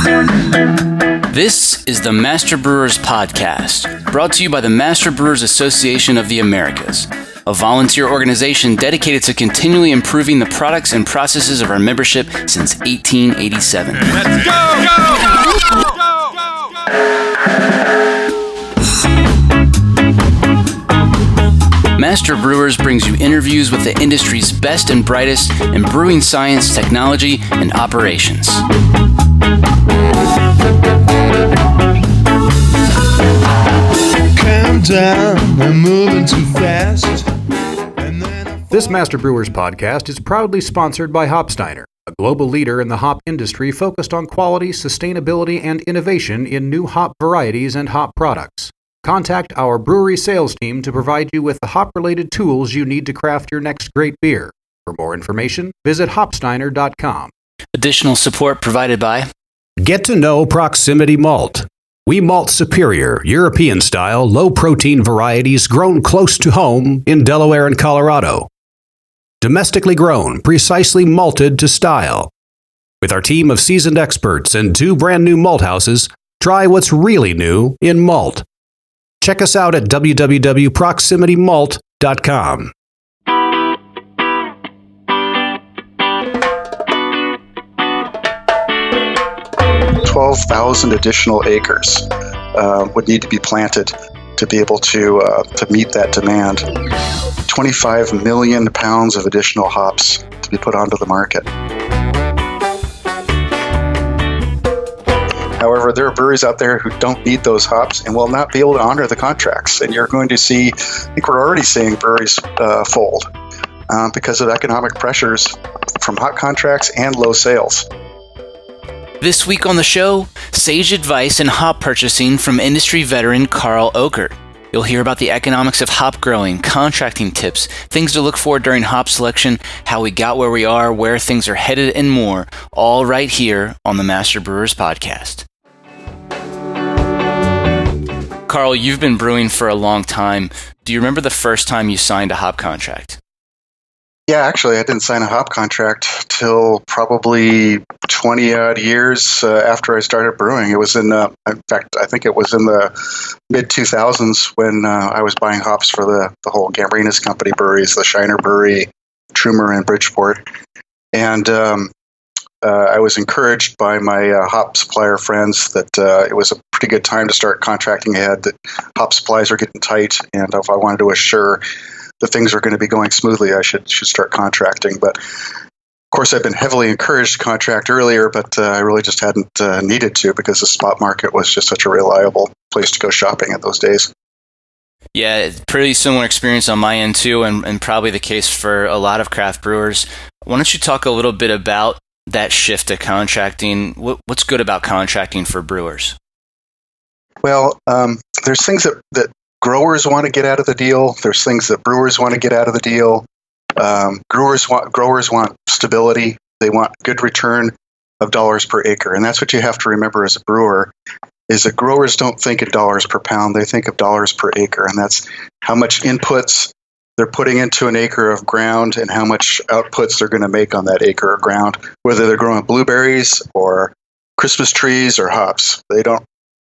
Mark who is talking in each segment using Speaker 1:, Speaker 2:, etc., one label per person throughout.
Speaker 1: This is the Master Brewers Podcast, brought to you by the Master Brewers Association of the Americas, a volunteer organization dedicated to continually improving the products and processes of our membership since 1887.
Speaker 2: Let's go!
Speaker 1: Master Brewers brings you interviews with the industry's best and brightest in brewing science, technology, and operations.
Speaker 3: Calm down, I'm moving too fast.
Speaker 4: This Master Brewers podcast is proudly sponsored by Hopsteiner, a global leader in the hop industry focused on quality, sustainability, and innovation in new hop varieties and hop products. Contact our brewery sales team to provide you with the hop-related tools you need to craft your next great beer. For more information, visit hopsteiner.com.
Speaker 1: Additional support provided by
Speaker 4: Get to know Proximity Malt. We malt superior, European-style, low-protein varieties grown close to home in Delaware and Colorado. Domestically grown, precisely malted to style. With our team of seasoned experts and 2 brand-new malt houses, try what's really new in malt. Check us out at www.proximitymalt.com.
Speaker 5: 12,000 additional acres would need to be planted to be able to meet that demand. 25 million pounds of additional hops to be put onto the market. However, there are breweries out there who don't need those hops and will not be able to honor the contracts. And you're going to see, I think we're already seeing breweries fold because of economic pressures from hop contracts and low sales.
Speaker 1: This week on the show, sage advice in hop purchasing from industry veteran Karl Ockert. You'll hear about the economics of hop growing, contracting tips, things to look for during hop selection, how we got where we are, where things are headed, and more, all right here on the Master Brewers Podcast. Karl, you've been brewing for a long time. Do you remember the first time you signed a hop contract?
Speaker 5: Yeah, actually, I didn't sign a hop contract till probably 20-odd years after I started brewing. It was in fact, I think it was in the mid-2000s when I was buying hops for the whole Gambrinus Company breweries, the Shiner Brewery, Trumer, and Bridgeport. And I was encouraged by my hop supplier friends that it was a pretty good time to start contracting ahead, that hop supplies are getting tight, and if I wanted to assure that things are going to be going smoothly, I should start contracting. But of course, I've been heavily encouraged to contract earlier, but I really just hadn't needed to because the spot market was just such a reliable place to go shopping in those days.
Speaker 1: Yeah, pretty similar experience on my end too, and probably the case for a lot of craft brewers. Why don't you talk a little bit about that shift to contracting? What's good about contracting for brewers? Well,
Speaker 5: there's things that growers want to get out of the deal. There's things that brewers want to get out of the deal. Growers want stability. They want good return of dollars per acre. And that's what you have to remember as a brewer, is that growers don't think in dollars per pound. They think of dollars per acre. And that's how much inputs they're putting into an acre of ground and how much outputs they're going to make on that acre of ground, whether they're growing blueberries or Christmas trees or hops.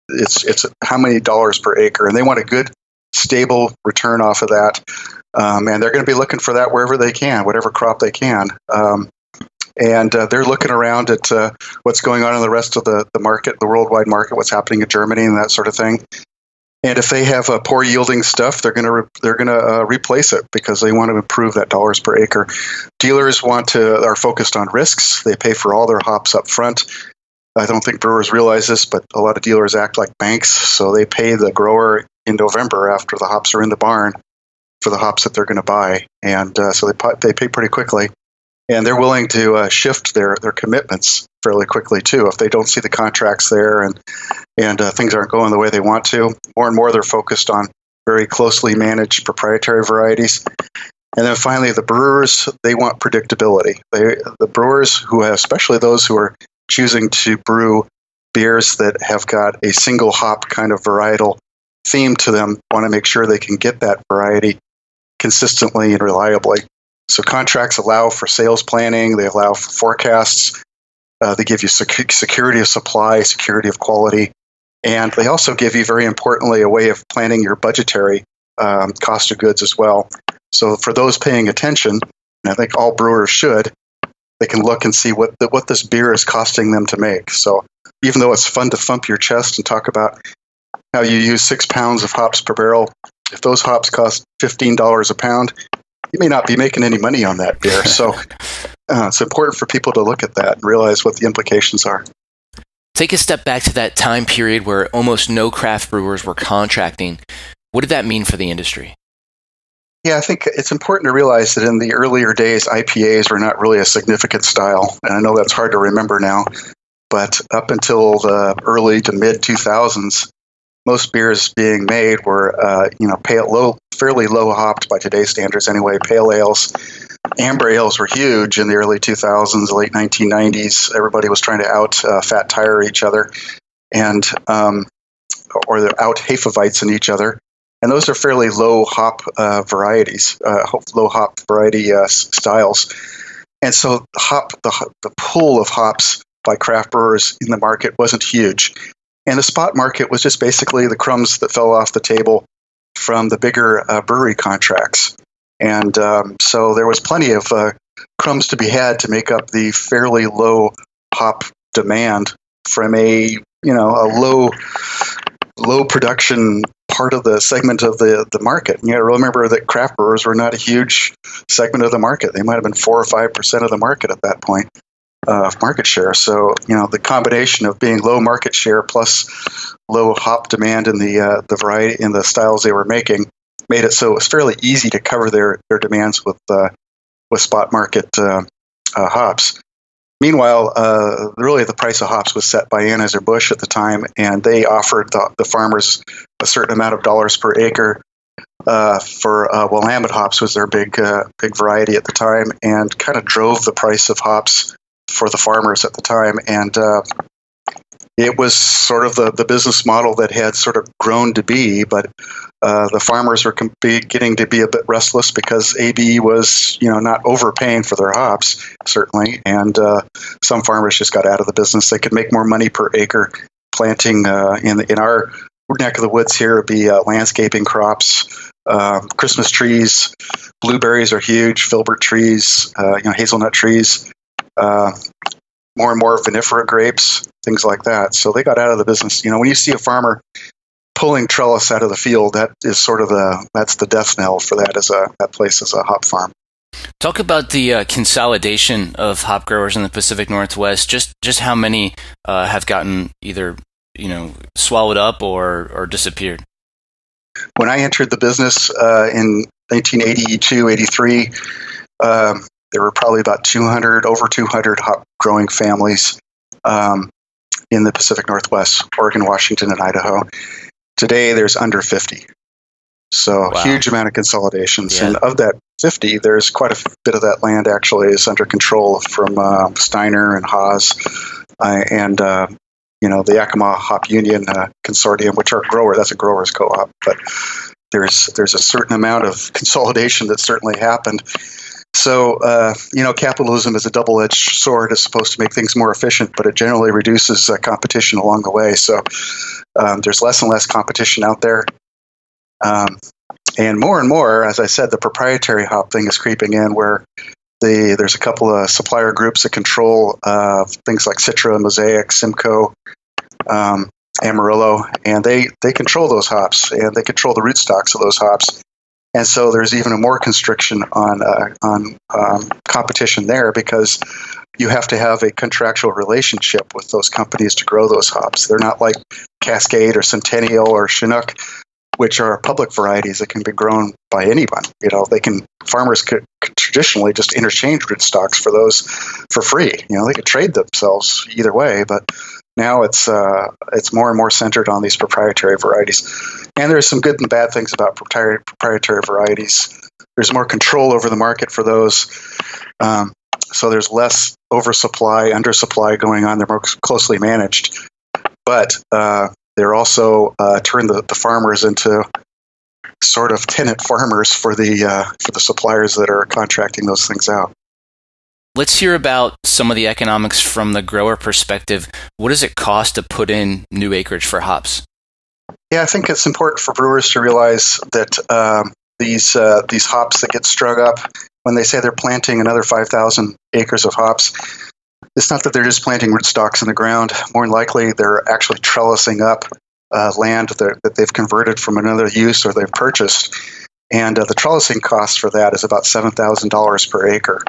Speaker 5: It's how many dollars per acre. And they want a good, stable return off of that. And they're going to be looking for that wherever they can, whatever crop they can. And they're looking around at what's going on in the rest of the market, the worldwide market, what's happening in Germany and that sort of thing. And if they have poor yielding stuff, they're going to replace it because they want to improve that dollars per acre. Dealers are focused on risks. They pay for all their hops up front. I don't think brewers realize this, but a lot of dealers act like banks, so they pay the grower in November after the hops are in the barn for the hops that they're going to buy, and so they pay pretty quickly, and they're willing to shift their commitments fairly quickly too if they don't see the contracts there and things aren't going the way they want to. More and more, they're focused on very closely managed proprietary varieties. And then finally, the brewers, they want predictability. The brewers especially those who are choosing to brew beers that have got a single hop kind of varietal theme to them, want to make sure they can get that variety consistently and reliably. So contracts allow for sales planning, they allow for forecasts, They give you security of supply, security of quality, and they also give you, very importantly, a way of planning your budgetary cost of goods as well. So for those paying attention, and I think all brewers should, they can look and see what this beer is costing them to make. So even though it's fun to thump your chest and talk about how you use 6 pounds of hops per barrel, if those hops cost $15 a pound, you may not be making any money on that beer. So it's important for people to look at that and realize what the implications are.
Speaker 1: Take a step back to that time period where almost no craft brewers were contracting. What did that mean for the industry?
Speaker 5: Yeah, I think it's important to realize that in the earlier days, IPAs were not really a significant style. And I know that's hard to remember now, but up until the early to mid 2000s, most beers being made were, fairly low hopped by today's standards anyway. Pale ales, amber ales were huge in the early 2000s, late 1990s. Everybody was trying to out fat tire each other, and or out Hefeweizens in each other. And those are fairly low hop varieties, low hop variety styles. And so the pool of hops by craft brewers in the market wasn't huge. And the spot market was just basically the crumbs that fell off the table from the bigger brewery contracts. And so there was plenty of crumbs to be had to make up the fairly low hop demand from a low production part of the segment of the market. And you got to remember that craft brewers were not a huge segment of the market. They might have been 4 or 5% of the market at that point. Of market share. So, the combination of being low market share plus low hop demand in the variety in the styles they were making made it so it was fairly easy to cover their demands with spot market hops. Meanwhile, really the price of hops was set by Anheuser-Busch at the time, and they offered the farmers a certain amount of dollars per acre for Willamette hops was their big variety at the time, and kind of drove the price of hops for the farmers at the time. And it was sort of the business model that had sort of grown to be, but the farmers were getting to be a bit restless because AB was, not overpaying for their hops, certainly. And some farmers just got out of the business. They could make more money per acre planting in our neck of the woods here. It'd be landscaping crops, Christmas trees, blueberries are huge, filbert trees, hazelnut trees. More and more vinifera grapes, things like that. So they got out of the business. When you see a farmer pulling trellis out of the field, that is sort of that's the death knell for that place as a hop farm.
Speaker 1: Talk about the consolidation of hop growers in the Pacific Northwest. Just how many have gotten either swallowed up or disappeared?
Speaker 5: When I entered the business in 1982, 83. There were probably about over 200 hop growing families in the Pacific Northwest, Oregon, Washington, and Idaho. Today, there's under 50. So
Speaker 1: wow.
Speaker 5: Huge amount of consolidations.
Speaker 1: Yeah.
Speaker 5: And of that 50, there's quite a bit of that land actually is under control from Steiner and Haas and the Yakima Hop Union Consortium, which are that's a growers co-op. But there's a certain amount of consolidation that certainly happened. So, capitalism is a double-edged sword. It's supposed to make things more efficient, but it generally reduces competition along the way. So there's less and less competition out there. And more, as I said, the proprietary hop thing is creeping in where there's a couple of supplier groups that control things like Citra, Mosaic, Simcoe, Amarillo, and they control those hops, and they control the rootstocks of those hops. And so there's even a more constriction on competition there because you have to have a contractual relationship with those companies to grow those hops. They're not like Cascade or Centennial or Chinook, which are public varieties that can be grown by anyone. Farmers could traditionally just interchange rootstocks for those for free. They could trade themselves either way, but now it's more and more centered on these proprietary varieties. And there's some good and bad things about proprietary varieties. There's more control over the market for those. So there's less oversupply, undersupply going on. They're more closely managed. But they're also turned the farmers into sort of tenant farmers for the suppliers that are contracting those things out.
Speaker 1: Let's hear about some of the economics from the grower perspective. What does it cost to put in new acreage for hops?
Speaker 5: Yeah, I think it's important for brewers to realize that these hops that get strung up, when they say they're planting another 5,000 acres of hops, it's not that they're just planting rootstocks in the ground. More than likely, they're actually trellising up land that they've converted from another use or they've purchased. And the trellising cost for that is about $7,000 per acre,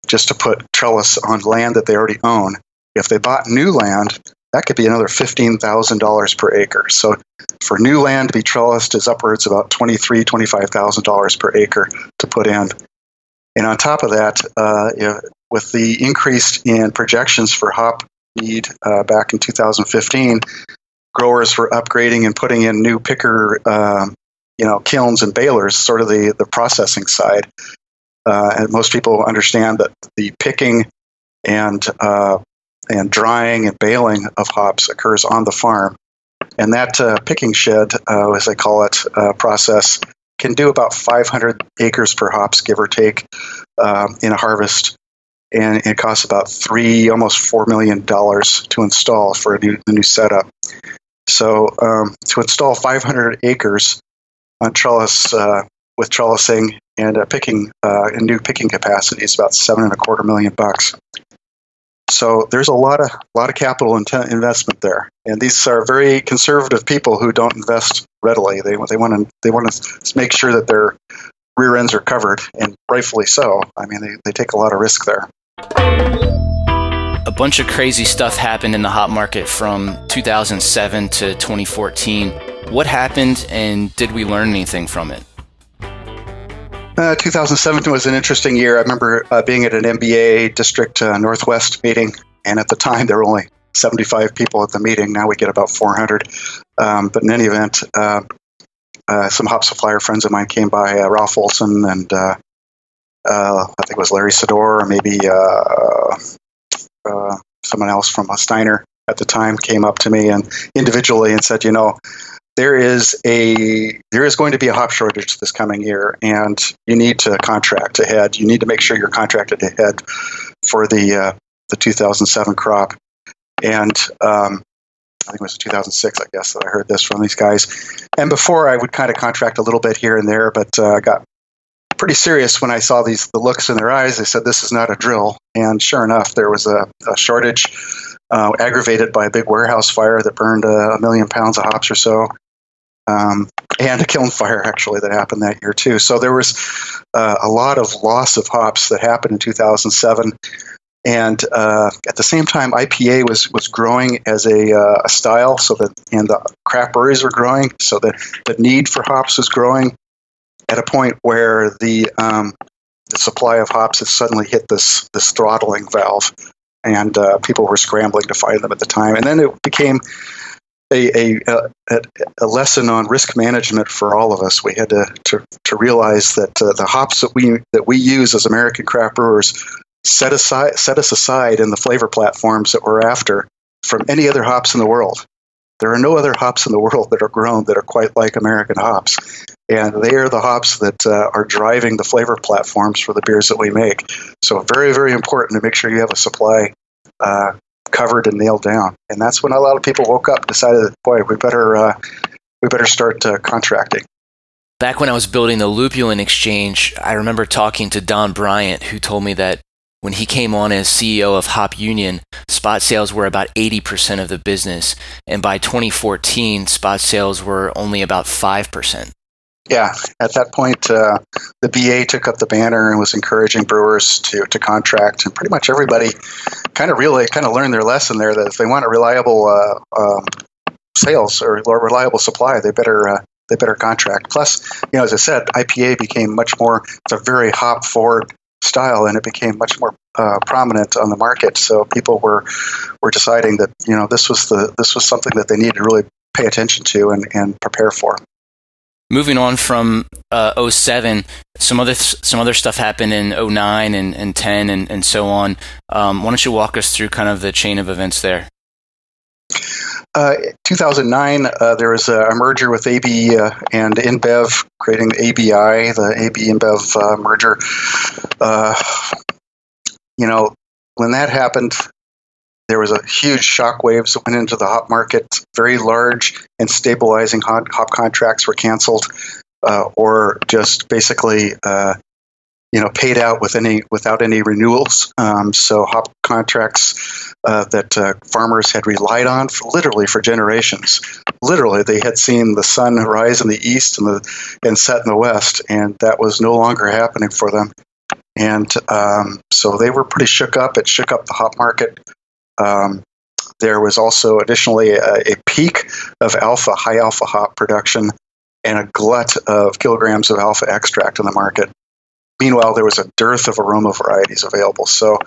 Speaker 5: just to put trellis on land that they already own. If they bought new land, that could be another $15,000 per acre. So for new land to be trellised is upwards about $23,000, $25,000 per acre to put in. And on top of that, with the increase in projections for hop need back in 2015, growers were upgrading and putting in new picker kilns and balers, sort of the processing side. And most people understand that the picking and drying and baling of hops occurs on the farm. And that picking shed, as they call it, process can do about 500 acres per hops, give or take, in a harvest. And it costs about almost $4 million to install for the new setup. So to install 500 acres on trellis with trellising and picking and new picking capacity is about $7.25 million. So there's a lot of capital investment there, and these are very conservative people who don't invest readily. They want to make sure that their rear ends are covered, and rightfully so. I mean, they take a lot of risk there.
Speaker 1: A bunch of crazy stuff happened in the hop market from 2007 to 2014. What happened, and did we learn anything from it?
Speaker 5: 2007 was an interesting year. I remember being at an MBAA District Northwest meeting, and at the time there were only 75 people at the meeting. Now we get about 400. But in any event, some hop supplier friends of mine came by, Ralph Olson and I think it was Larry Sador, or maybe someone else from Steiner at the time came up to me and individually and said, there is going to be a hop shortage this coming year, and you need to contract ahead. You need to make sure you're contracted ahead for the 2007 crop. And I think it was 2006, I guess, that I heard this from these guys. And before, I would kind of contract a little bit here and there, but I got pretty serious when I saw the looks in their eyes. They said, "This is not a drill." And sure enough, there was a shortage aggravated by a big warehouse fire that burned 1 million pounds of hops or so. And a kiln fire, actually, that happened that year, too. So there was a lot of loss of hops that happened in 2007. And at the same time, IPA was growing as a style, and the craft breweries were growing, so the need for hops was growing at a point where the supply of hops had suddenly hit this throttling valve, and people were scrambling to find them at the time. And then it became a lesson on risk management for all of us. We had to realize that the hops that we use as American craft brewers set us aside in the flavor platforms that we're after from any other hops in the world. There are no other hops in the world that are grown that are quite like American hops. And they are the hops that are driving the flavor platforms for the beers that we make. So very, very important to make sure you have a supply covered and nailed down. And that's when a lot of people woke up and decided that, boy, we better start contracting.
Speaker 1: Back when I was building the Lupulin Exchange, I remember talking to Don Bryant, who told me that when he came on as CEO of Hop Union, spot sales were about 80% of the business. And by 2014, spot sales were only about 5%.
Speaker 5: Yeah, at that point, the BA took up the banner and was encouraging brewers to contract, and pretty much everybody kind of learned their lesson there, that if they want a reliable sales or reliable supply, they better contract. Plus, as I said, IPA became much more. It's a very hop forward style, and it became much more prominent on the market. So people were deciding that this was something that they needed to really pay attention to and prepare for.
Speaker 1: Moving on from 07, some other stuff happened in 09 and 10 and so on. Why don't you walk us through kind of the chain of events there?
Speaker 5: 2009, there was a merger with AB and InBev, creating ABI, the AB InBev merger. when that happened, there was a huge shockwaves that went into the hop market. Very large and stabilizing hop contracts were canceled, or just basically, paid out without any renewals. So hop contracts that farmers had relied on for generations. Literally, they had seen the sun rise in the east and set in the west, and that was no longer happening for them. And so they were pretty shook up. It shook up the hop market. There was also additionally a peak of high alpha hop production and a glut of kilograms of alpha extract in the market. Meanwhile, there was a dearth of aroma varieties available. So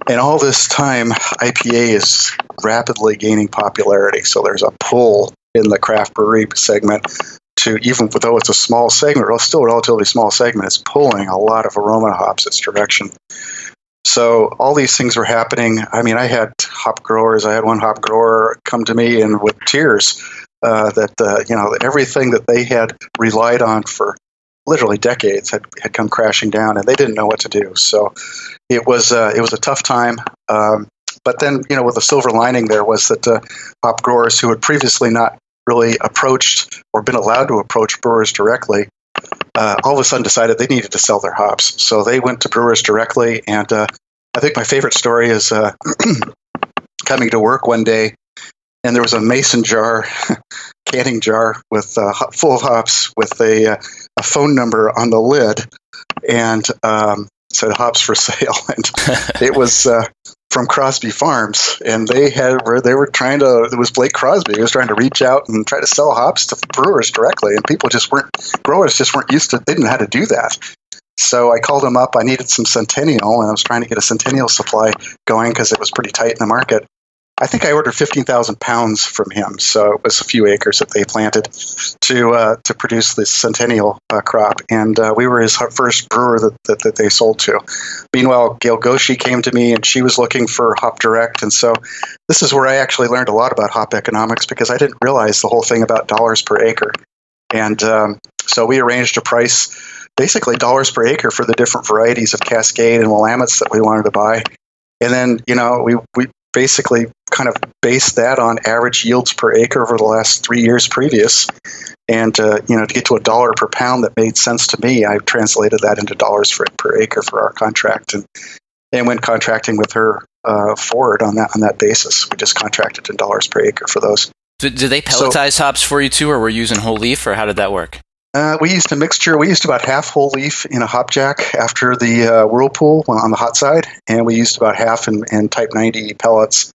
Speaker 5: in all this time, IPA is rapidly gaining popularity. So there's a pull in the craft brewery segment to, even though it's a small segment, or still a relatively small segment, it's pulling a lot of aroma hops its direction. So all these things were happening. I mean, I had hop growers. I had one hop grower come to me and with tears that everything that they had relied on for literally decades had come crashing down, and they didn't know what to do. So it was a tough time. But then, with the silver lining there was that hop growers who had previously not really approached or been allowed to approach brewers directly, all of a sudden decided they needed to sell their hops. So they went to brewers directly. And I think my favorite story is coming to work one day, and there was a mason jar, canning jar with full of hops with a phone number on the lid, and said hops for sale. And it was from Crosby Farms, and it was Blake Crosby. He was trying to reach out and try to sell hops to brewers directly, and growers just weren't used to, they didn't know how to do that. So I called him up. I needed some Centennial, and I was trying to get a Centennial supply going because it was pretty tight in the market. I think I ordered 15,000 pounds from him, so it was a few acres that they planted to produce this Centennial crop, and we were his first brewer that they sold to. Meanwhile, Gail Goshi came to me, and she was looking for Hop Direct, and so this is where I actually learned a lot about hop economics, because I didn't realize the whole thing about dollars per acre. And so we arranged a price, basically dollars per acre, for the different varieties of Cascade and Willamettes that we wanted to buy. And then, we basically kind of based that on average yields per acre over the last 3 years previous. And, to get to $1 per pound that made sense to me, I translated that into dollars per acre for our contract, and went contracting with her forward on that basis. We just contracted in dollars per acre for those.
Speaker 1: Did they pelletize hops for you too, or were you using whole leaf, or how did that work?
Speaker 5: We used a mixture. We used about half whole leaf in a hop jack after the Whirlpool on the hot side, and we used about half in Type 90 pellets.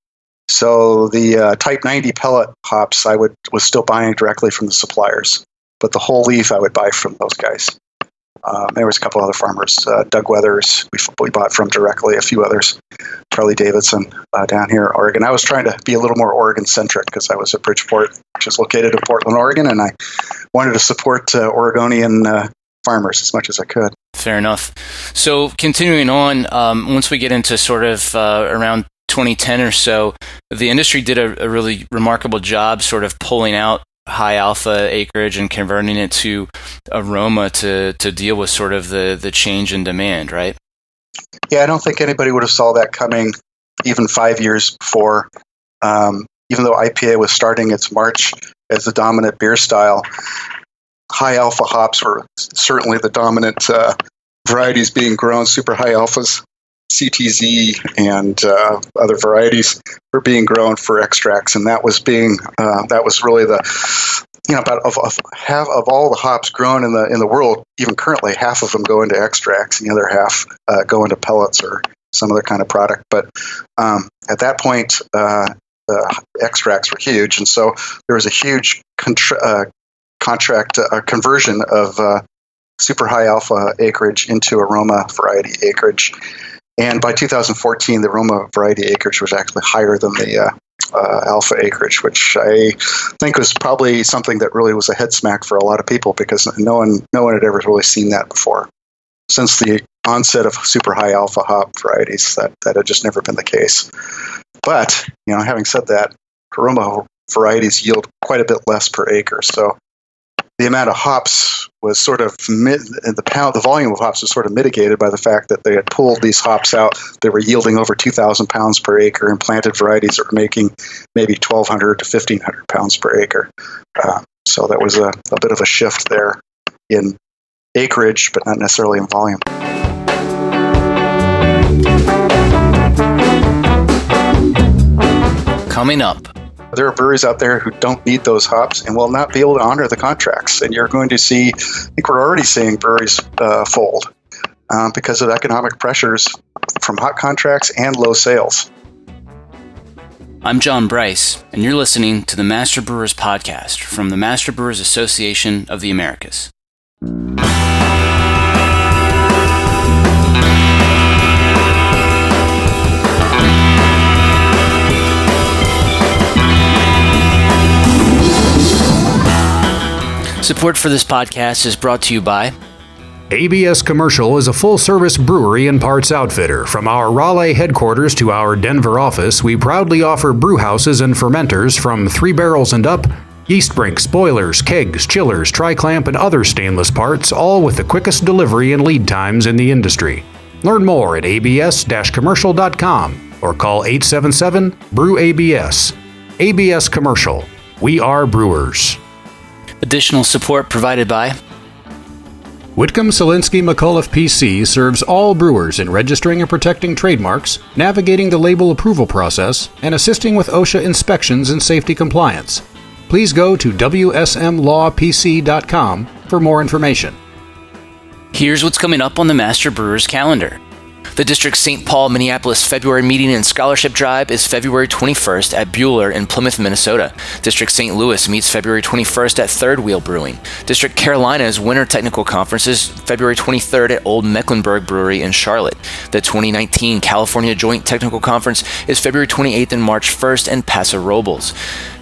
Speaker 5: So the Type 90 pellet hops I was still buying directly from the suppliers, but the whole leaf I would buy from those guys. There was a couple other farmers, Doug Weathers, we bought from directly, a few others, Charlie Davidson down here in Oregon. I was trying to be a little more Oregon-centric because I was at Bridgeport, which is located in Portland, Oregon, and I wanted to support Oregonian farmers as much as I could.
Speaker 1: Fair enough. So continuing on, once we get into sort of around 2010 or so, the industry did a really remarkable job sort of pulling out high alpha acreage and converting it to aroma to deal with sort of the change in demand, right?
Speaker 5: Yeah, I don't think anybody would have saw that coming even 5 years before. Even though IPA was starting its march as the dominant beer style, high alpha hops were certainly the dominant varieties being grown. Super high alphas, CTZ, and other varieties were being grown for extracts, and that was really the about half of all the hops grown in the world, even currently, half of them go into extracts, and the other half go into pellets or some other kind of product. But at that point, extracts were huge, and so there was a huge conversion of super high alpha acreage into aroma variety acreage. And by 2014, the aroma variety acreage was actually higher than the alpha acreage, which I think was probably something that really was a head smack for a lot of people, because no one had ever really seen that before. Since the onset of super high alpha hop varieties, that had just never been the case. But, having said that, aroma varieties yield quite a bit less per acre. So the amount of hops was sort of the volume of hops was sort of mitigated by the fact that they had pulled these hops out. They were yielding over 2,000 pounds per acre, and planted varieties that were making maybe 1,200 to 1,500 pounds per acre. So that was a bit of a shift there in acreage, but not necessarily in volume.
Speaker 1: Coming up.
Speaker 5: There are breweries out there who don't need those hops and will not be able to honor the contracts. And you're going to see, I think we're already seeing breweries fold because of economic pressures from hop contracts and low sales.
Speaker 1: I'm John Bryce, and you're listening to the Master Brewers Podcast from the Master Brewers Association of the Americas. Support for this podcast is brought to you by
Speaker 4: ABS Commercial is a full-service brewery and parts outfitter. From our Raleigh headquarters to our Denver office, we proudly offer brew houses and fermenters from 3 barrels and up, yeast brinks, boilers, kegs, chillers, tri-clamp, and other stainless parts, all with the quickest delivery and lead times in the industry. Learn more at abs-commercial.com or call 877-BREW-ABS. ABS Commercial. We are brewers.
Speaker 1: additional support provided by
Speaker 4: Whitcomb Selinsky McCullough PC serves all brewers in registering and protecting trademarks, navigating the label approval process, and assisting with OSHA inspections and safety compliance. Please go to wsmlawpc.com for more information.
Speaker 1: Here's what's coming up on the Master Brewers calendar. The District St. Paul, Minneapolis February Meeting and Scholarship Drive is February 21st at Buhler in Plymouth, Minnesota. District St. Louis meets February 21st at Third Wheel Brewing. District Carolina's Winter Technical Conference is February 23rd at Old Mecklenburg Brewery in Charlotte. The 2019 California Joint Technical Conference is February 28th and March 1st in Paso Robles.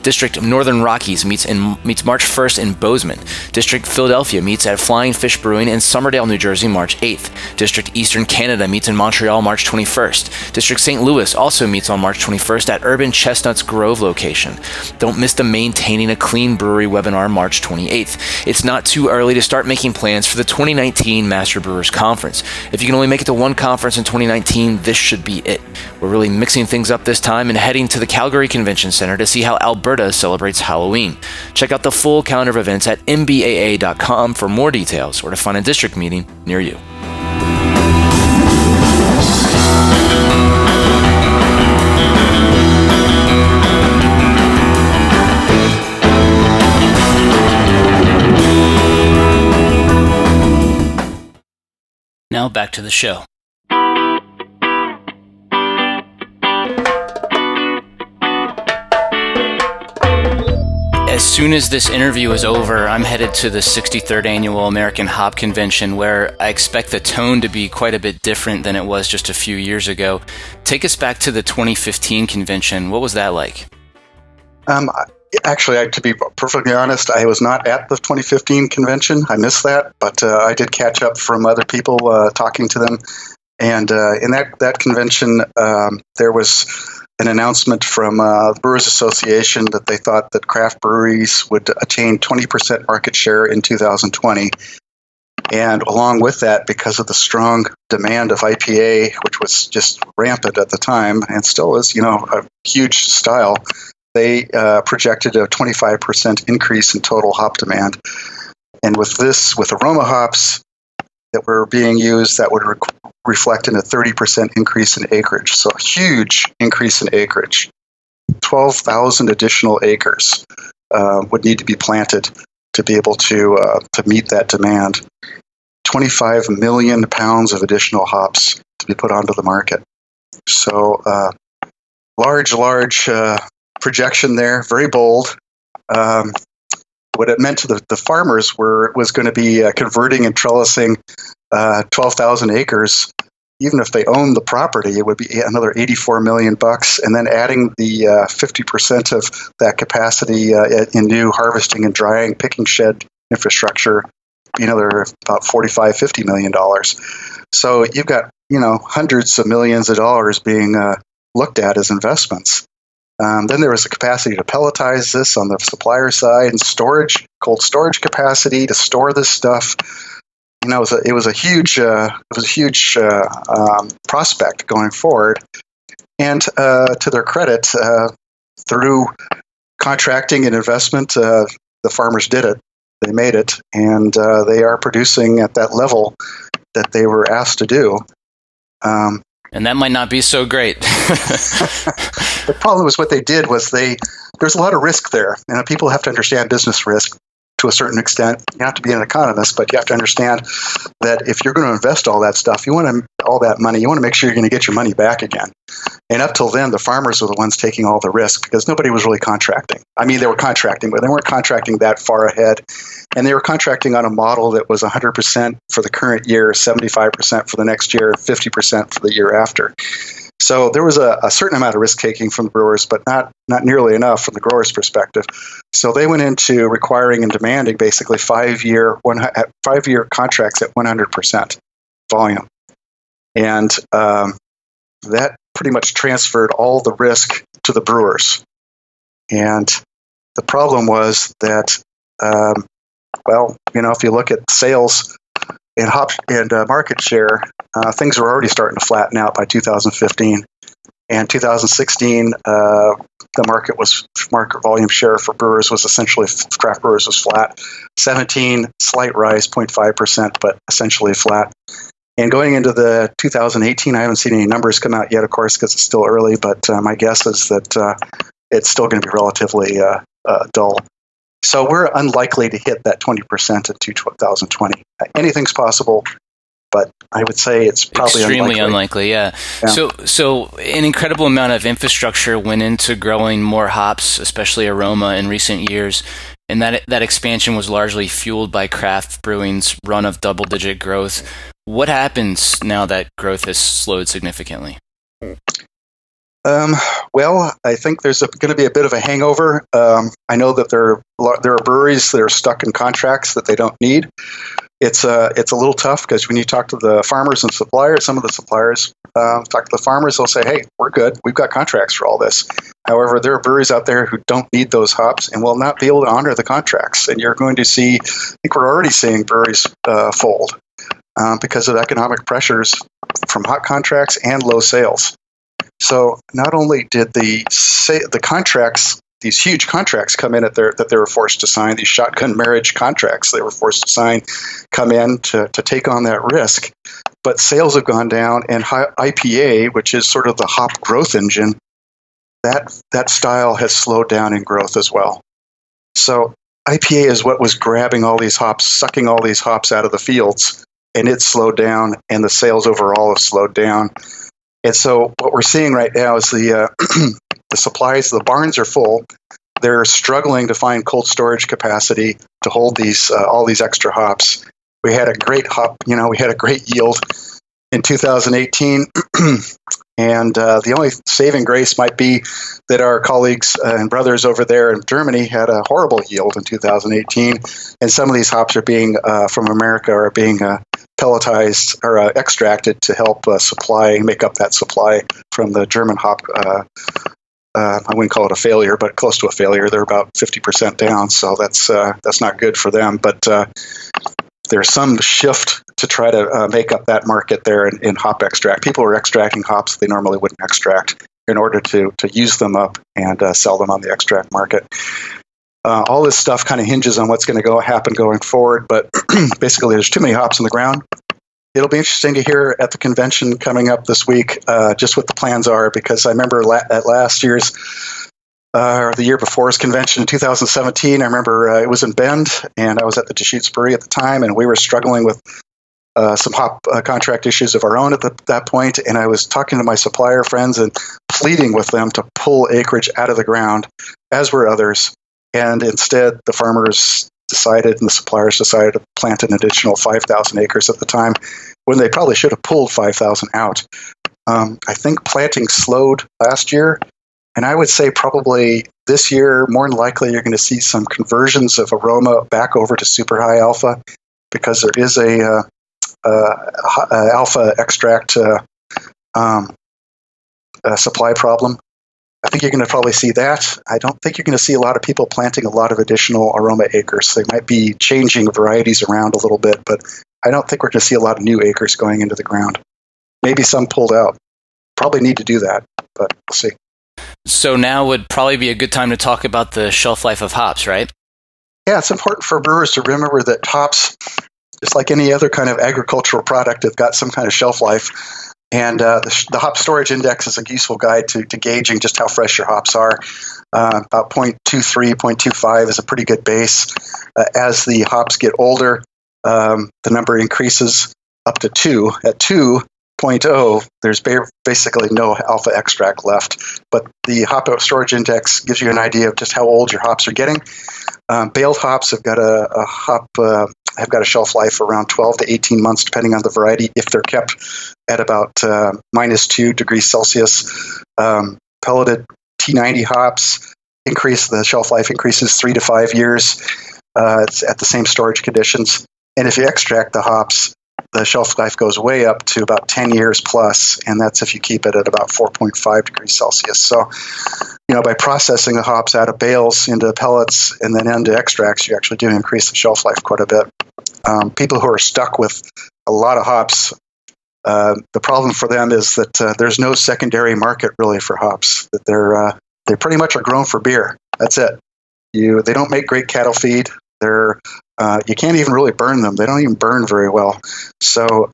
Speaker 1: District Northern Rockies meets March 1st in Bozeman. District Philadelphia meets at Flying Fish Brewing in Somerdale, New Jersey, March 8th. District Eastern Canada meets in Montreal, March 21st. District St. Louis also meets on March 21st at Urban Chestnuts Grove location. Don't miss the Maintaining a Clean Brewery webinar March 28th. It's not too early to start making plans for the 2019 Master Brewers Conference. If you can only make it to one conference in 2019, this should be it. We're really mixing things up this time and heading to the Calgary Convention Center to see how Alberta celebrates Halloween. Check out the full calendar of events at MBAA.com for more details or to find a district meeting near you. Now back to the show. As soon as this interview is over, I'm headed to the 63rd Annual American Hop Convention, where I expect the tone to be quite a bit different than it was just a few years ago. Take us back to the 2015 convention. What was that like?
Speaker 5: Actually, to be perfectly honest, I was not at the 2015 convention. I missed that, but I did catch up from other people talking to them. And in that convention, there was an announcement from the Brewers Association that they thought that craft breweries would attain 20% market share in 2020. And along with that, because of the strong demand of IPA, which was just rampant at the time and still is, a huge style, they projected a 25% increase in total hop demand. And with aroma hops that were being used, that would reflect in a 30% increase in acreage. So a huge increase in acreage. 12,000 additional acres would need to be planted to be able to meet that demand. 25 million pounds of additional hops to be put onto the market. So large projection there, very bold. What it meant to the farmers was going to be converting and trellising 12,000 acres. Even if they owned the property, it would be another $84 million, and then adding the 50% of that capacity in new harvesting and drying, picking shed infrastructure, another about $45-50 million. So you've got hundreds of millions of dollars being looked at as investments. Then there was the capacity to pelletize this on the supplier side, and storage, cold storage capacity to store this stuff. It was a huge prospect going forward. And to their credit, through contracting and investment, the farmers did it. They made it, and they are producing at that level that they were asked to do.
Speaker 1: And that might not be so great.
Speaker 5: The problem was what they did was there's a lot of risk there. And people have to understand business risk to a certain extent. You have to be an economist, but you have to understand that if you're going to invest all that stuff, all that money, you want to make sure you're going to get your money back again. And up till then, the farmers were the ones taking all the risk because nobody was really contracting. I mean, they were contracting, but they weren't contracting that far ahead. And they were contracting on a model that was 100% for the current year, 75% for the next year, 50% for the year after. So there was a certain amount of risk taking from the brewers, but not nearly enough from the growers' perspective. So they went into requiring and demanding basically 5-year contracts at 100% volume, and that pretty much transferred all the risk to the brewers. And the problem was that, if you look at sales and hop and market share, things were already starting to flatten out by 2015. And 2016, the market volume share for brewers was essentially, craft brewers was flat. 17, slight rise, 0.5%, but essentially flat. And going into the 2018, I haven't seen any numbers come out yet, of course, because it's still early, but my guess is that it's still going to be relatively dull. So we're unlikely to hit that 20% in 2020. Anything's possible, but I would say it's probably
Speaker 1: extremely unlikely. Yeah. So an incredible amount of infrastructure went into growing more hops, especially aroma, in recent years, and that expansion was largely fueled by craft brewing's run of double-digit growth. What happens now that growth has slowed significantly?
Speaker 5: Well, I think there's going to be a bit of a hangover. I know that there are breweries that are stuck in contracts that they don't need. It's a little tough because when you talk to the farmers and suppliers, some of the suppliers talk to the farmers, they'll say, "Hey, we're good. We've got contracts for all this." However, there are breweries out there who don't need those hops and will not be able to honor the contracts. And you're going to see, I think we're already seeing breweries fold because of economic pressures from hot contracts and low sales. So not only did the contracts, these huge contracts come in that they were forced to sign, these shotgun marriage contracts they were forced to sign come in to take on that risk, but sales have gone down, and IPA, which is sort of the hop growth engine, that style has slowed down in growth as well. So IPA is what was grabbing all these hops, sucking all these hops out of the fields, and it's slowed down, and the sales overall have slowed down. And so what we're seeing right now is the supplies, the barns are full. They're struggling to find cold storage capacity to hold all these extra hops. We had a great yield in 2018. And the only saving grace might be that our colleagues and brothers over there in Germany had a horrible yield in 2018. And some of these hops are being, from America, are being pelletized or extracted to help make up that supply from the German hop. I wouldn't call it a failure, but close to a failure. They're about 50% down, so that's not good for them. But there's some shift to try to make up that market there in hop extract. People are extracting hops they normally wouldn't extract in order to use them up and sell them on the extract market. All this stuff kind of hinges on what's going to happen going forward, but basically there's too many hops in the ground. It'll be interesting to hear at the convention coming up this week just what the plans are, because I remember at last year's or the year before's convention in 2017, I remember it was in Bend, and I was at the Deschutes Brewery at the time, and we were struggling with some hop contract issues of our own at that point, and I was talking to my supplier friends and pleading with them to pull acreage out of the ground, as were others. And instead, the farmers decided and the suppliers decided to plant an additional 5,000 acres at the time, when they probably should have pulled 5,000 out. I think planting slowed last year, and I would say probably this year, more than likely, you're going to see some conversions of aroma back over to super high alpha, because there is a alpha extract supply problem. I think you're going to probably see that. I don't think you're going to see a lot of people planting a lot of additional aroma acres. They might be changing varieties around a little bit, but I don't think we're going to see a lot of new acres going into the ground. Maybe some pulled out. Probably need to do that, but we'll see.
Speaker 1: So now would probably be a good time to talk about the shelf life of hops, right?
Speaker 5: Yeah, it's important for brewers to remember that hops, just like any other kind of agricultural product, have got some kind of shelf life. And the hop storage index is a useful guide to gauging just how fresh your hops are. About 0.23, 0.25 is a pretty good base. As the hops get older, the number increases up to 2. At 2.0, there's basically no alpha extract left. But the hop storage index gives you an idea of just how old your hops are getting. Baled hops have got have got a shelf life around 12 to 18 months, depending on the variety, if they're kept at about -2 degrees Celsius. Pelleted T90 hops the shelf life increases 3 to 5 years. It's at the same storage conditions. And if you extract the hops, the shelf life goes way up to about 10 years plus, and that's if you keep it at about 4.5 degrees Celsius. So, by processing the hops out of bales into pellets and then into extracts, you actually do increase the shelf life quite a bit. People who are stuck with a lot of hops, the problem for them is that there's no secondary market really for hops. That they pretty much are grown for beer. That's it. They don't make great cattle feed. You can't even really burn them. They don't even burn very well. So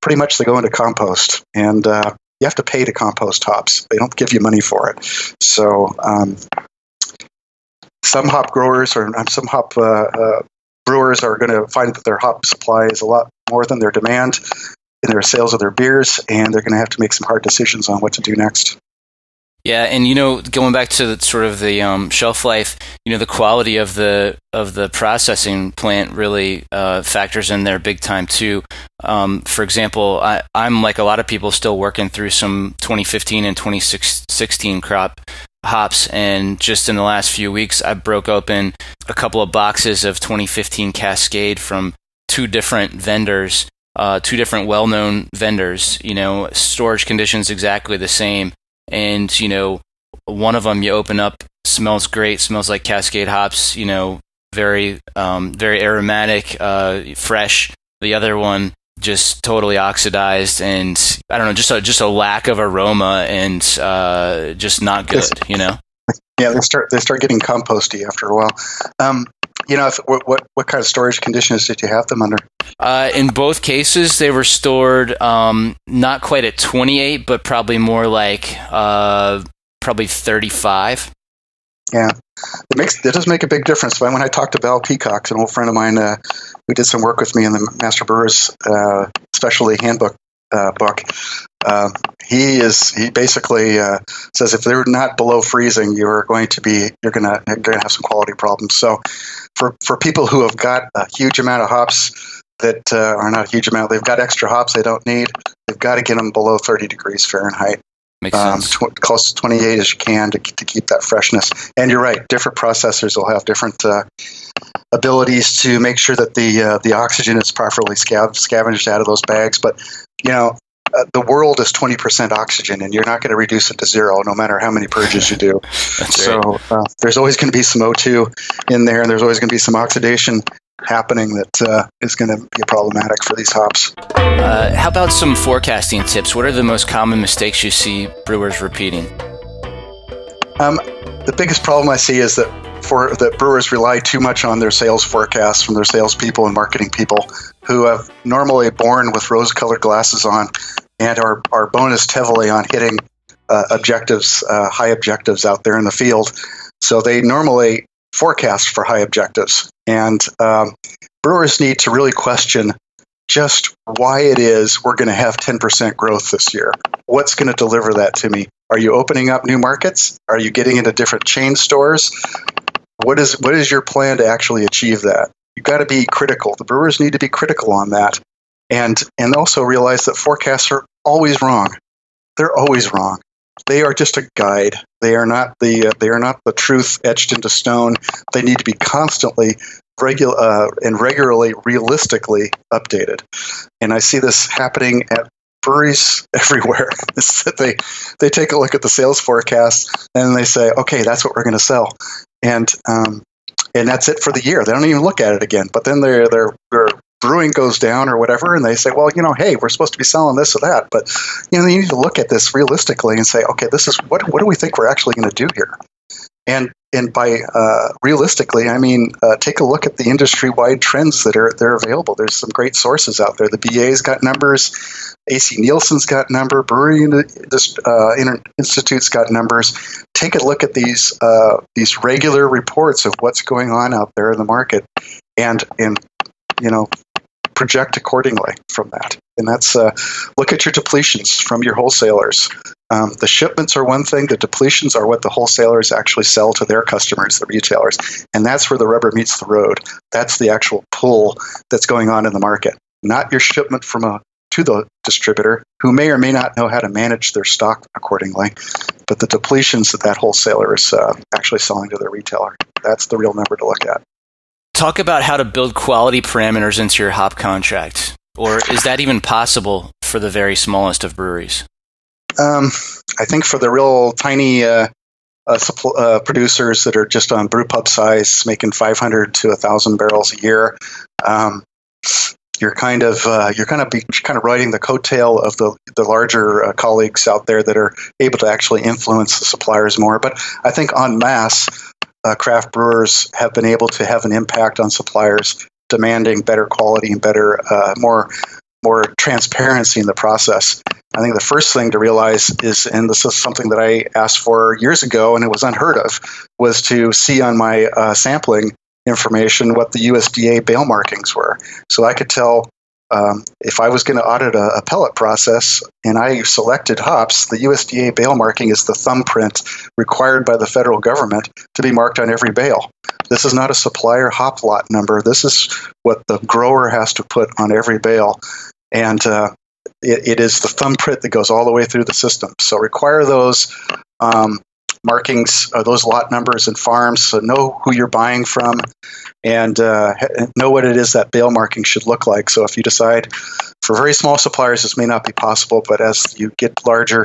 Speaker 5: pretty much they go into compost, and you have to pay to compost hops. They don't give you money for it. So some hop growers or some hop brewers are going to find that their hop supply is a lot more than their demand in their sales of their beers, and they're going to have to make some hard decisions on what to do next.
Speaker 1: Yeah, and going back to sort of the shelf life, the quality of the processing plant really factors in there big time too. For example, I'm like a lot of people still working through some 2015 and 2016 crop hops, and just in the last few weeks, I broke open a couple of boxes of 2015 Cascade from two different vendors, two different well-known vendors. Storage conditions exactly the same. And, one of them you open up, smells great, smells like Cascade hops, very, very aromatic, fresh. The other one just totally oxidized and, I don't know, just a lack of aroma and just not good, Yeah,
Speaker 5: they start getting composty after a while. What kind of storage conditions did you have them under?
Speaker 1: In both cases, they were stored not quite at 28, but probably more like probably 35.
Speaker 5: Yeah, it does make a big difference. When I talked to Val Peacock, an old friend of mine who did some work with me in the Master Brewers Specialty Handbook book, he basically says if they're not below freezing, you're gonna have some quality problems. So for people who have got a huge amount of hops that are not a huge amount, they've got extra hops they don't need, they've got to get them below 30 degrees Fahrenheit.
Speaker 1: Makes sense.
Speaker 5: Close to 28 as you can to keep that freshness. And you're right, different processors will have different abilities to make sure that the oxygen is properly scavenged out of those bags. But the world is 20% oxygen, and you're not going to reduce it to zero, no matter how many purges you do. So there's always going to be some O2 in there, and there's always going to be some oxidation happening that is going to be problematic for these hops.
Speaker 1: How about some forecasting tips? What are the most common mistakes you see brewers repeating?
Speaker 5: The biggest problem I see is that brewers rely too much on their sales forecasts from their salespeople and marketing people who have normally born with rose-colored glasses on and are bonused heavily on hitting objectives, high objectives out there in the field. So they normally forecast for high objectives. And brewers need to really question just why it is we're going to have 10% growth this year. What's going to deliver that to me? Are you opening up new markets? Are you getting into different chain stores? What is your plan to actually achieve that? You've got to be critical. The brewers need to be critical on that, and also realize that forecasts are always wrong. They're always wrong. They are just a guide. They are not the truth etched into stone. They need to be constantly regularly, realistically updated. And I see this happening at breweries everywhere is that they take a look at the sales forecast and they say, okay, that's what we're going to sell, and that's it for the year. They don't even look at it again. But then their brewing goes down or whatever, and they say, well, hey, we're supposed to be selling this or that, but you need to look at this realistically and say, okay, this is what do we think we're actually going to do here? And by realistically, I mean take a look at the industry-wide trends that are available. There's some great sources out there. The BA's got numbers, AC Nielsen's got number, Brewery Institute's got numbers. Take a look at these regular reports of what's going on out there in the market, and project accordingly from that. And that's look at your depletions from your wholesalers. The shipments are one thing. The depletions are what the wholesalers actually sell to their customers, the retailers. And that's where the rubber meets the road. That's the actual pull that's going on in the market, not your shipment to the distributor, who may or may not know how to manage their stock accordingly, but the depletions that wholesaler is actually selling to their retailer. That's the real number to look at.
Speaker 1: Talk about how to build quality parameters into your hop contract. Or is that even possible for the very smallest of breweries?
Speaker 5: I think for the real tiny producers that are just on brew pub size, making 500 to 1,000 barrels a year, you're kind of riding the coattail of the larger colleagues out there that are able to actually influence the suppliers more. But I think en masse, craft brewers have been able to have an impact on suppliers demanding better quality and better, more transparency in the process. I think the first thing to realize is, and this is something that I asked for years ago and it was unheard of, was to see on my sampling information what the USDA bale markings were. So I could tell if I was going to audit a pellet process and I selected hops, the USDA bale marking is the thumbprint required by the federal government to be marked on every bale. This is not a supplier hop lot number. This is what the grower has to put on every bale. And it is the thumbprint that goes all the way through the system. So require those markings, those lot numbers and farms, so know who you're buying from, and know what it is that bale marking should look like. So if you decide, for very small suppliers, this may not be possible, but as you get larger,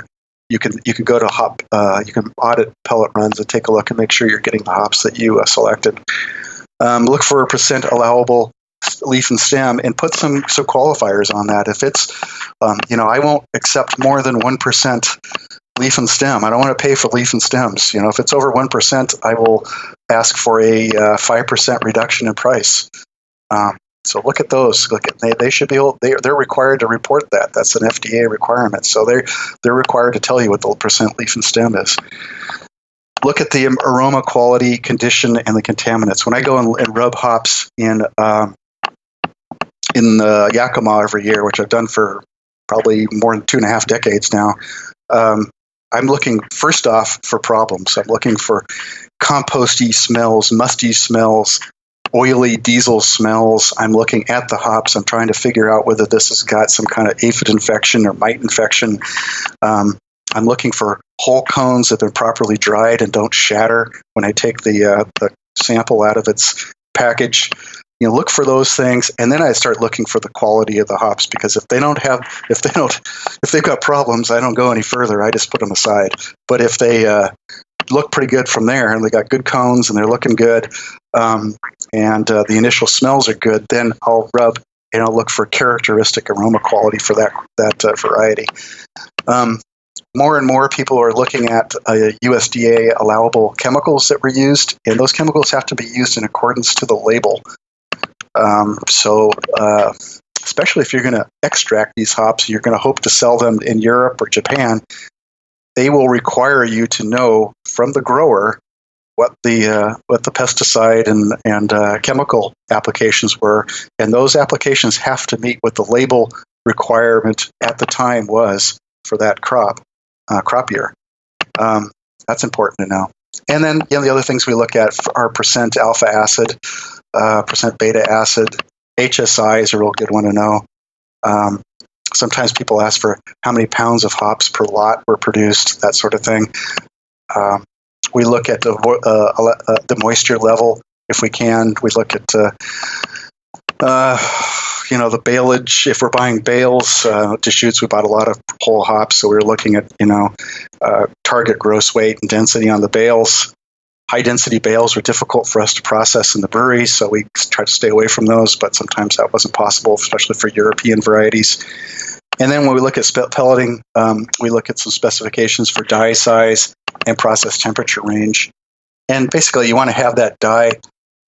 Speaker 5: you can go to hop, you can audit pellet runs and take a look and make sure you're getting the hops that you selected. Look for a percent allowable leaf and stem, and put some qualifiers on that. If it's, I won't accept more than 1% leaf and stem. I don't want to pay for leaf and stems. If it's over 1%, I will ask for a 5% reduction in price. So look at those. They should be able. They're required to report that. That's an FDA requirement. So they're required to tell you what the percent leaf and stem is. Look at the aroma, quality, condition, and the contaminants. When I go and rub hops in Yakima every year, which I've done for probably more than 2.5 decades now, I'm looking first off for problems. I'm looking for composty smells, musty smells, oily diesel smells. I'm looking at the hops. I'm trying to figure out whether this has got some kind of aphid infection or mite infection. I'm looking for whole cones that have been properly dried and don't shatter when I take the sample out of its package. Look for those things, and then I start looking for the quality of the hops, because if they've got problems, I don't go any further. I just put them aside. But if they look pretty good from there, and they got good cones, and they're looking good, and the initial smells are good, then I'll rub and I'll look for characteristic aroma quality for that variety. More and more people are looking at USDA allowable chemicals that were used, and those chemicals have to be used in accordance to the label. Especially if you're going to extract these hops, you're going to hope to sell them in Europe or Japan, they will require you to know from the grower what the pesticide and chemical applications were, and those applications have to meet what the label requirement at the time was for that crop year. That's important to know. And then the other things we look at are percent alpha acid, percent beta acid. HSI is a real good one to know. Sometimes people ask for how many pounds of hops per lot were produced, that sort of thing. We look at the moisture level if we can. We look at the baleage. If we're buying bales to shoots, we bought a lot of whole hops, so we were looking at target gross weight and density on the bales. High density bales were difficult for us to process in the brewery, so we tried to stay away from those, but sometimes that wasn't possible, especially for European varieties. And then when we look at pelleting, we look at some specifications for dye size and process temperature range. And basically, you want to have that dye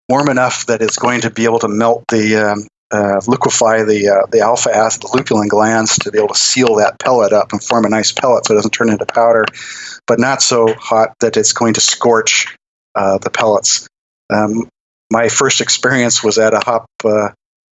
Speaker 5: warm enough that it's going to be able to melt liquefy the alpha acid, the lupulin glands, to be able to seal that pellet up and form a nice pellet so it doesn't turn into powder, but not so hot that it's going to scorch the pellets. My first experience was at a hop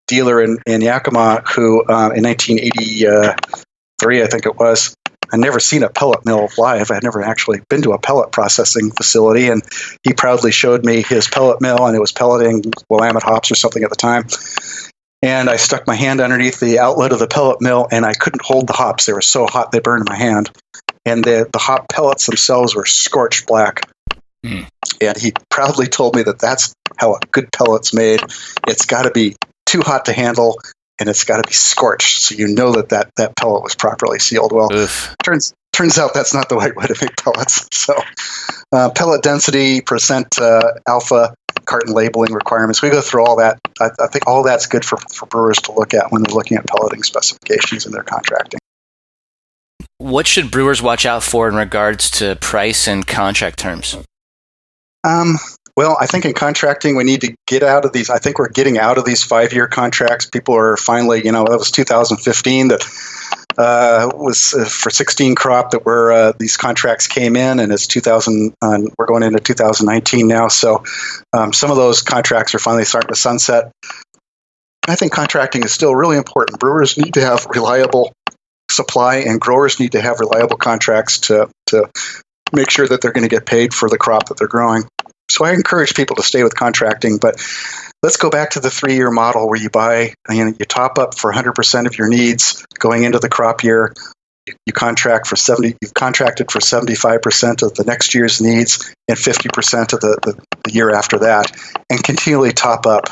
Speaker 5: dealer in Yakima who, in 1983, I think it was, I'd never seen a pellet mill live. I'd never actually been to a pellet processing facility, and he proudly showed me his pellet mill, and it was pelleting Willamette hops or something at the time. And I stuck my hand underneath the outlet of the pellet mill, and I couldn't hold the hops. They were so hot they burned my hand. And the hop pellets themselves were scorched black. Mm. And he proudly told me that that's how a good pellet's made. It's got to be too hot to handle, and it's got to be scorched, so you know that pellet was properly sealed. Well, turns out that's not the right way to make pellets. So pellet density, percent alpha, carton labeling requirements, we go through all that. I think all that's good for brewers to look at when they're looking at pelleting specifications in their contracting.
Speaker 1: What should brewers watch out for in regards to price and contract terms?
Speaker 5: Well, I think in contracting, we need to get out of these. I think we're getting out of these 5-year contracts. People are finally, that was 2015 that was for 16 crop that these contracts came in, and it's 2000. We're going into 2019 now. So some of those contracts are finally starting to sunset. I think contracting is still really important. Brewers need to have reliable supply, and growers need to have reliable contracts to make sure that they're going to get paid for the crop that they're growing. So I encourage people to stay with contracting, but let's go back to the 3-year model where you buy, you top up for 100% of your needs going into the crop year. You've contracted for 75% of the next year's needs and 50% of the year after that, and continually top up.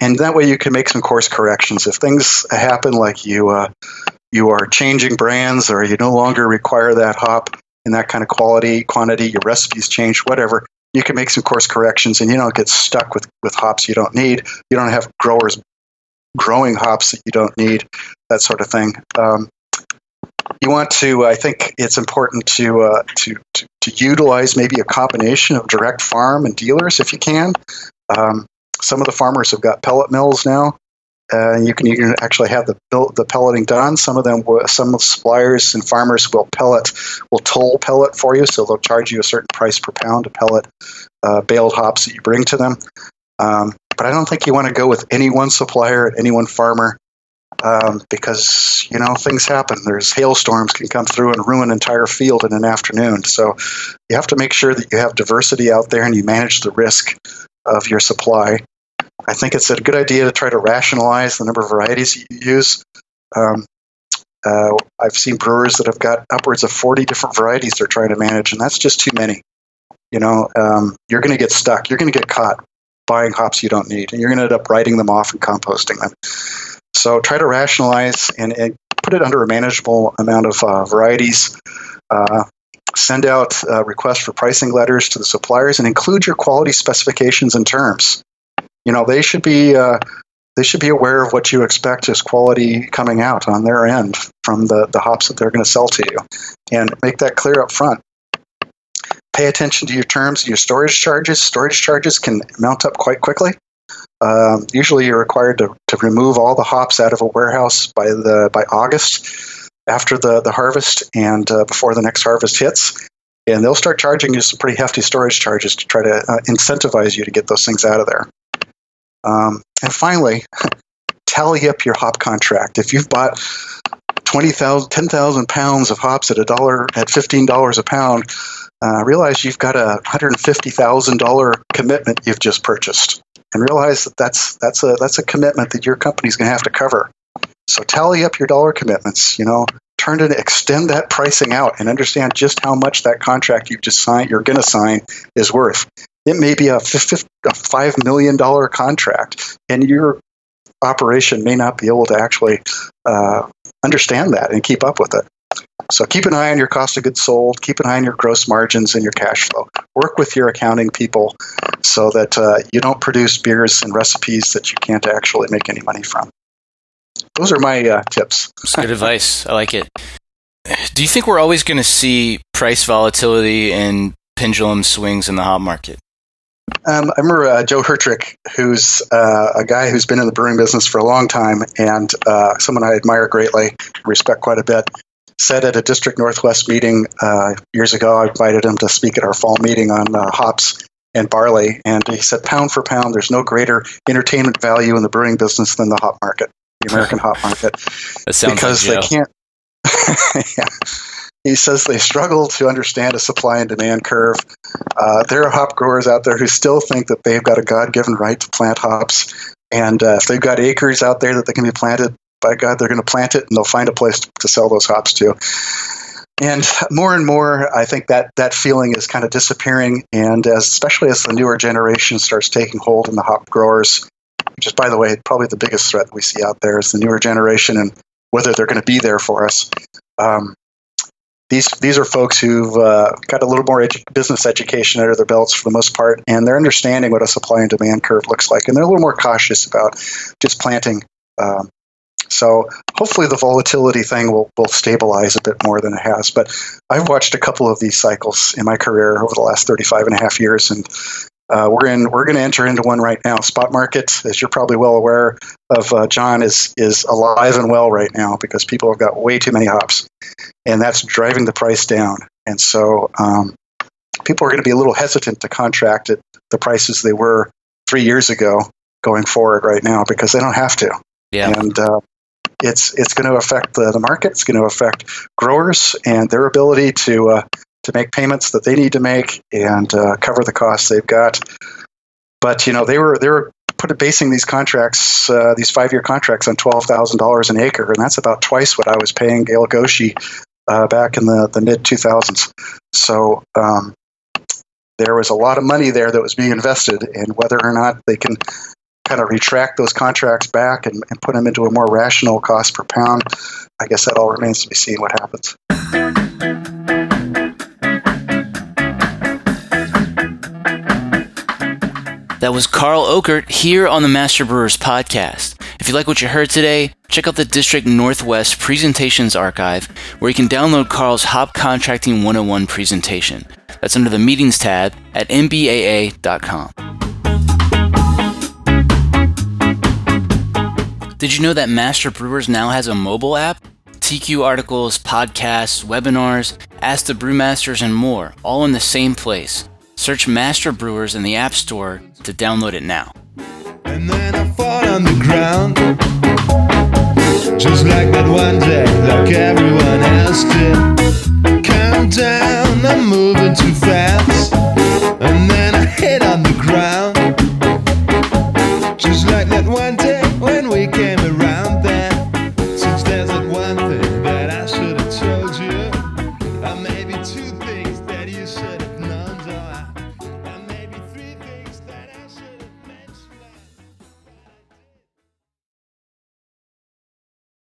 Speaker 5: And that way you can make some course corrections. If things happen like you are changing brands, or you no longer require that hop in that kind of quantity, your recipes change, whatever, you can make some course corrections, and you don't get stuck with hops you don't need. You don't have growers growing hops that you don't need, that sort of thing. You want to, I think it's important to utilize maybe a combination of direct farm and dealers if you can. Some of the farmers have got pellet mills now. You can actually have the pelleting done. Some of the suppliers and farmers will toll pellet for you, so they'll charge you a certain price per pound to pellet baled hops that you bring to them. But I don't think you want to go with any one supplier and any one farmer, because things happen. There's hailstorms can come through and ruin an entire field in an afternoon. So you have to make sure that you have diversity out there and you manage the risk of your supply. I think it's a good idea to try to rationalize the number of varieties you use. I've seen brewers that have got upwards of 40 different varieties they're trying to manage, and that's just too many. You're going to get stuck. You're going to get caught buying hops you don't need, and you're going to end up writing them off and composting them. So try to rationalize and put it under a manageable amount of varieties. Send out requests for pricing letters to the suppliers, and include your quality specifications and terms. They should be aware of what you expect as quality coming out on their end from the hops that they're going to sell to you, and make that clear up front. Pay attention to your terms and your storage charges. Storage charges can mount up quite quickly. Usually you're required to remove all the hops out of a warehouse by August after the harvest and before the next harvest hits. And they'll start charging you some pretty hefty storage charges to try to incentivize you to get those things out of there. And finally, tally up your hop contract. If you've bought 10,000 pounds of hops at $15 a pound, realize you've got a $150,000 commitment you've just purchased, and realize that's a commitment that your company's going to have to cover. So tally up your dollar commitments. Extend that pricing out, and understand just how much that contract you're going to sign is worth. It may be a $5 million contract, and you're operation may not be able to actually understand that and keep up with it. So keep an eye on your cost of goods sold, keep an eye on your gross margins and your cash flow. Work with your accounting people so that you don't produce beers and recipes that you can't actually make any money from. Those are my tips.
Speaker 1: That's good advice. I like it. Do you think we're always going to see price volatility and pendulum swings in the hop market?
Speaker 5: I remember Joe Hertrick, who's a guy who's been in the brewing business for a long time and someone I admire greatly, respect quite a bit, said at a District Northwest meeting years ago, I invited him to speak at our fall meeting on hops and barley, and he said, pound for pound, there's no greater entertainment value in the brewing business than the hop market, the American hop market.
Speaker 1: That sounds
Speaker 5: because
Speaker 1: like Joe.
Speaker 5: They can't. Yeah. He says they struggle to understand a supply and demand curve. There are hop growers out there who still think that they've got a God-given right to plant hops, and if they've got acres out there that they can be planted, by God, they're going to plant it, and they'll find a place to sell those hops to. And more, I think that feeling is kind of disappearing, and especially as the newer generation starts taking hold in the hop growers, which is, by the way, probably the biggest threat that we see out there is the newer generation and whether they're going to be there for us. These are folks who've got a little more business education under their belts for the most part, and they're understanding what a supply and demand curve looks like, and they're a little more cautious about just planting. So hopefully the volatility thing will stabilize a bit more than it has. But I've watched a couple of these cycles in my career over the last 35 and a half years, and we're going to enter into one right now. Spot market, as you're probably well aware of, John, is alive and well right now because people have got way too many hops, and that's driving the price down. And so people are going to be a little hesitant to contract at the prices they were 3 years ago going forward right now because they don't have to.
Speaker 1: Yeah.
Speaker 5: And it's going to affect the market. It's going to affect growers and their ability to make payments that they need to make and cover the costs they've got. But they were basing these contracts, these 5-year contracts, on $12,000 an acre, and that's about twice what I was paying Gail Goshi back in the mid 2000s. So there was a lot of money there that was being invested, and whether or not they can kind of retract those contracts back and put them into a more rational cost per pound, I guess that all remains to be seen what happens.
Speaker 1: That was Karl Ockert here on the Master Brewers Podcast. If you like what you heard today, check out the District Northwest Presentations Archive, where you can download Karl's Hop Contracting 101 presentation. That's under the Meetings tab at MBAA.com. Did you know that Master Brewers now has a mobile app? TQ articles, podcasts, webinars, Ask the Brewmasters, and more, all in the same place. Search Master Brewers in the App Store to download it now.
Speaker 3: And then I fall on the ground, just like that one day, like everyone else did. Count down, I'm moving too fast, and then I hit on the ground, just like that one day.